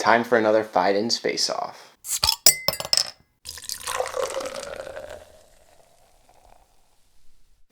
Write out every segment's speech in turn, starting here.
time for another Fidens face-off.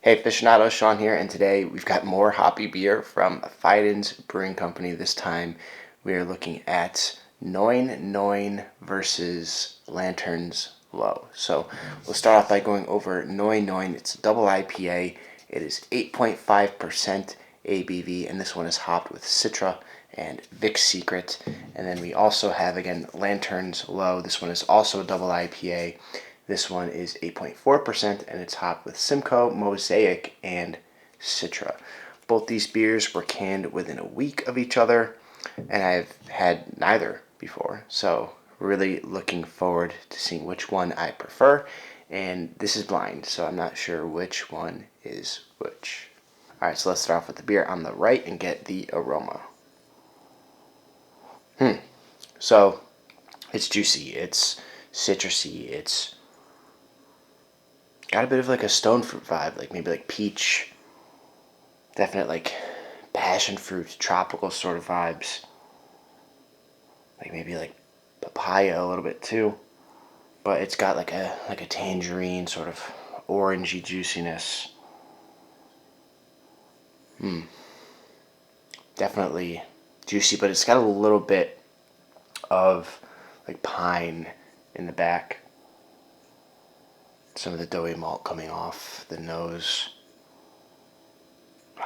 Hey aficionados, Shawn here, and today we've got more hoppy beer from Fidens Brewing Company. This time we are looking at Noine Noine versus Lanterns Low. So we'll start off by going over Noine Noine. It's a double IPA. It is 8.5% ABV, and this one is hopped with Citra and Vic's Secret. And then we also have, again, Lanterns Low. This one is also a double IPA. This one is 8.4%, and it's hopped with Simcoe, Mosaic, and Citra. Both these beers were canned within a week of each other, and I've had neither before. So really looking forward to seeing which one I prefer. And this is blind, so I'm not sure which one is which. Alright, so let's start off with the beer on the right and get the aroma. So it's juicy, it's citrusy, it's got a bit of like a stone fruit vibe, like maybe like peach, definite like passion fruit, tropical sort of vibes, like maybe like papaya a little bit too, but it's got like a tangerine sort of orangey juiciness. Definitely juicy, but it's got a little bit of like pine in the back. Some of the doughy malt coming off the nose. It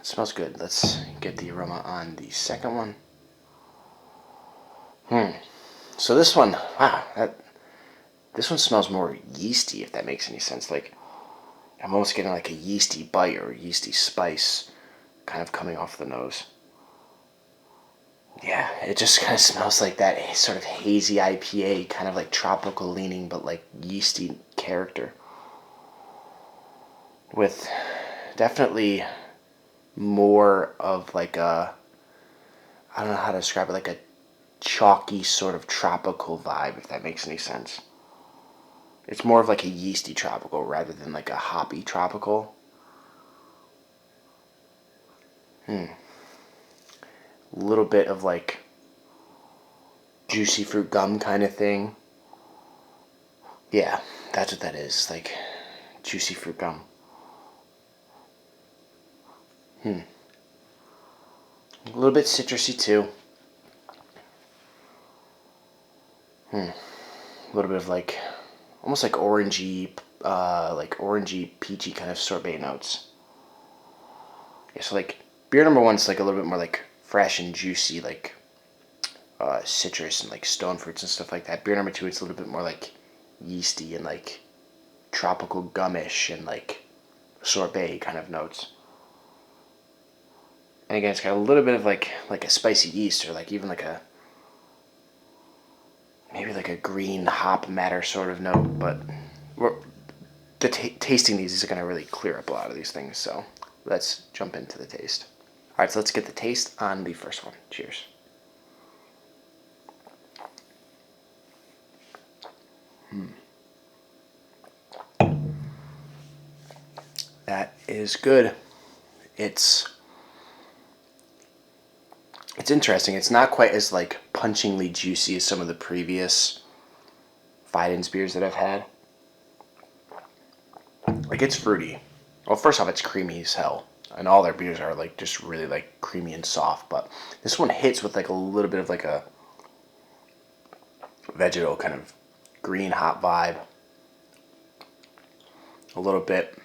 smells good. Let's get the aroma on the second one. So this one, this one smells more yeasty, if that makes any sense. Like I'm almost getting like a yeasty bite or a yeasty spice kind of coming off the nose. Yeah, it just kind of smells like that sort of hazy IPA, kind of like tropical leaning, but like yeasty character. With definitely more of like a, I don't know how to describe it, like a chalky sort of tropical vibe, if that makes any sense. It's more of like a yeasty tropical rather than like a hoppy tropical. A little bit of like juicy fruit gum kind of thing. Yeah, that's what that is, like juicy fruit gum. A little bit citrusy too. A little bit of like, almost like orangey, peachy kind of sorbet notes. Yeah, so like beer number one is like a little bit more like fresh and juicy, like citrus and like stone fruits and stuff like that. Beer number two, it's a little bit more like yeasty and like tropical gummish and like sorbet kind of notes. And again, it's got a little bit of like a spicy yeast, or like even like a, maybe like a green hop matter sort of note. But tasting these is going to really clear up a lot of these things. So let's jump into the taste. All right, so let's get the taste on the first one. Cheers. That is good. It's interesting. It's not quite as like punchingly juicy as some of the previous Fidens beers that I've had. Like it's fruity. Well, first off, it's creamy as hell, and all their beers are like just really like creamy and soft. But this one hits with like a little bit of like a vegetal kind of green hop vibe. A little bit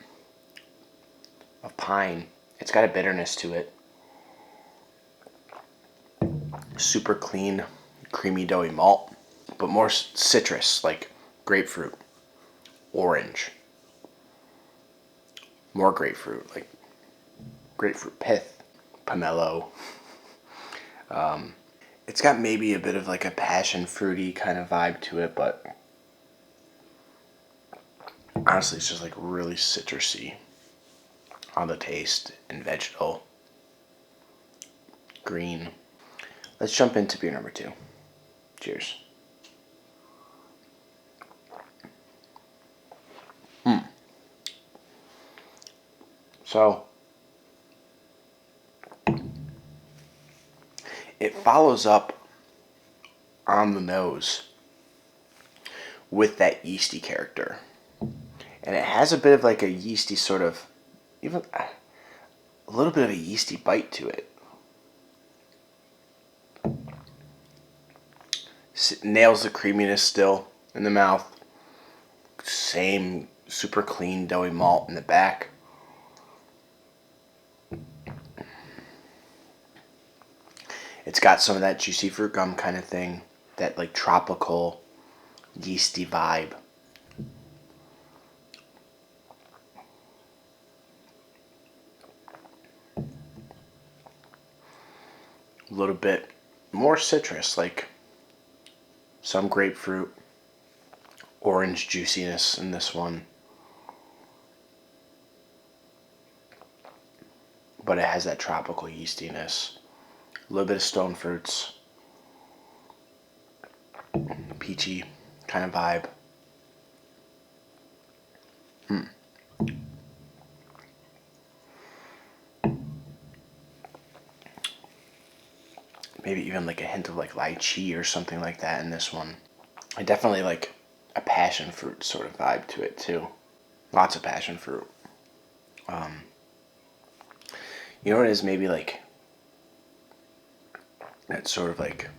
of pine. It's got a bitterness to it. Super clean, creamy, doughy malt, but more citrus, like grapefruit, orange. More grapefruit, like grapefruit pith, pomelo. It's got maybe a bit of like a passion fruity kind of vibe to it, but honestly, it's just like really citrusy on the taste and vegetal. Green. Let's jump into beer number two. Cheers. So it follows up on the nose with that yeasty character. And it has a bit of like a yeasty sort of, even a little bit of a yeasty bite to it. Nails the creaminess still in the mouth. Same super clean doughy malt in the back. It's got some of that juicy fruit gum kind of thing, that like tropical yeasty vibe. A little bit more citrus, like some grapefruit, orange juiciness in this one. But it has that tropical yeastiness. A little bit of stone fruits. Peachy kind of vibe. Maybe even like a hint of like lychee or something like that in this one. I definitely like a passion fruit sort of vibe to it too. Lots of passion fruit. You know what it is? Maybe like that sort of like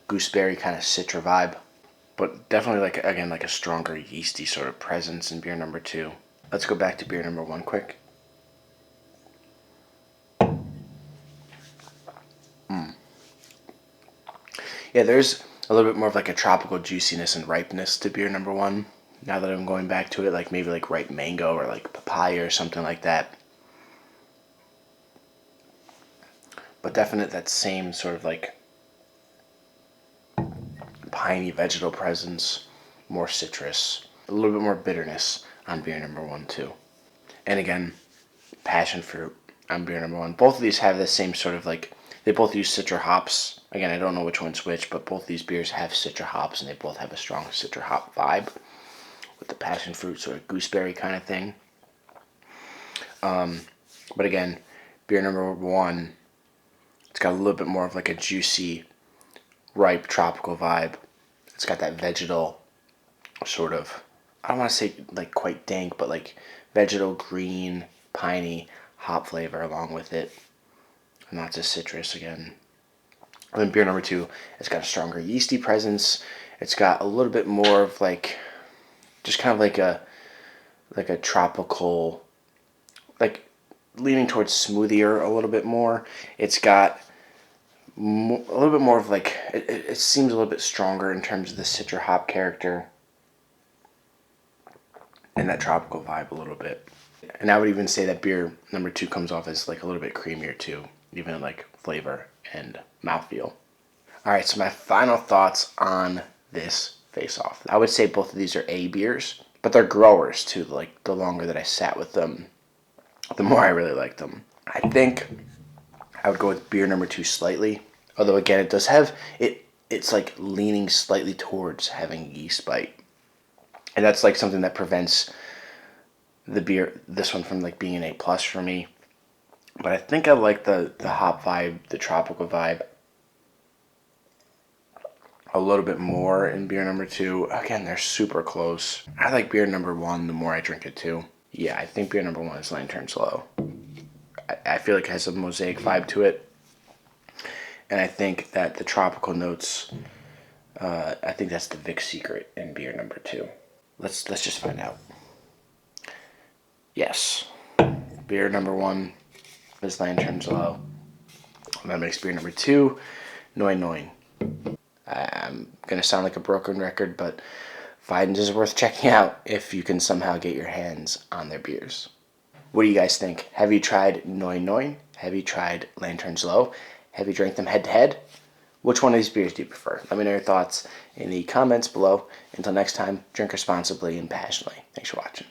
gooseberry kind of Citra vibe. But definitely like, again, like a stronger yeasty sort of presence in beer number 2. Let's go back to beer number 1 quick. Yeah, there's a little bit more of like a tropical juiciness and ripeness to beer number 1. Now that I'm going back to it, like maybe like ripe mango or like papaya or something like that. But definite that same sort of like piney vegetal presence, more citrus, a little bit more bitterness on beer number 1 too. And again, passion fruit on beer number 1. Both of these have the same sort of like, they both use Citra hops. Again, I don't know which one's which, but both these beers have Citra hops, and they both have a strong Citra hop vibe with the passion fruit sort of gooseberry kind of thing. But again, beer number 1, it's got a little bit more of like a juicy, ripe tropical vibe. It's got that vegetal sort of, I don't want to say like quite dank, but like vegetal green, piney hop flavor along with it. And lots of citrus again. And then beer number 2, it's got a stronger yeasty presence. It's got a little bit more of like, just kind of like a tropical, like leaning towards smoothier a little bit more. It's got a little bit more of like, it seems a little bit stronger in terms of the Citra hop character and that tropical vibe a little bit. And I would even say that beer number 2 comes off as like a little bit creamier too, even in like flavor and mouthfeel. Alright, so my final thoughts on this face-off. I would say both of these are A beers, but they're growers too. Like the longer that I sat with them, the more I really liked them. I think I would go with beer number 2 slightly. Although again, it does have, it's like leaning slightly towards having yeast bite. And that's like something that prevents the beer, this one, from like being an A plus for me. But I think I like the hop vibe, the tropical vibe a little bit more in beer number 2. Again, they're super close. I like beer number 1 the more I drink it too. Yeah, I think beer number 1 is Lanterns Low. I feel like it has a Mosaic vibe to it. And I think that the tropical notes, I think that's the Vic secret in beer number 2. Let's just find out. Yes, beer number 1 is Lanterns Low. And that makes beer number 2 Noine Noine. I'm going to sound like a broken record, but Fidens is worth checking out if you can somehow get your hands on their beers. What do you guys think? Have you tried Noine Noine? Have you tried Lanterns Low? Have you drank them head to head? Which one of these beers do you prefer? Let me know your thoughts in the comments below. Until next time, drink responsibly and passionately. Thanks for watching.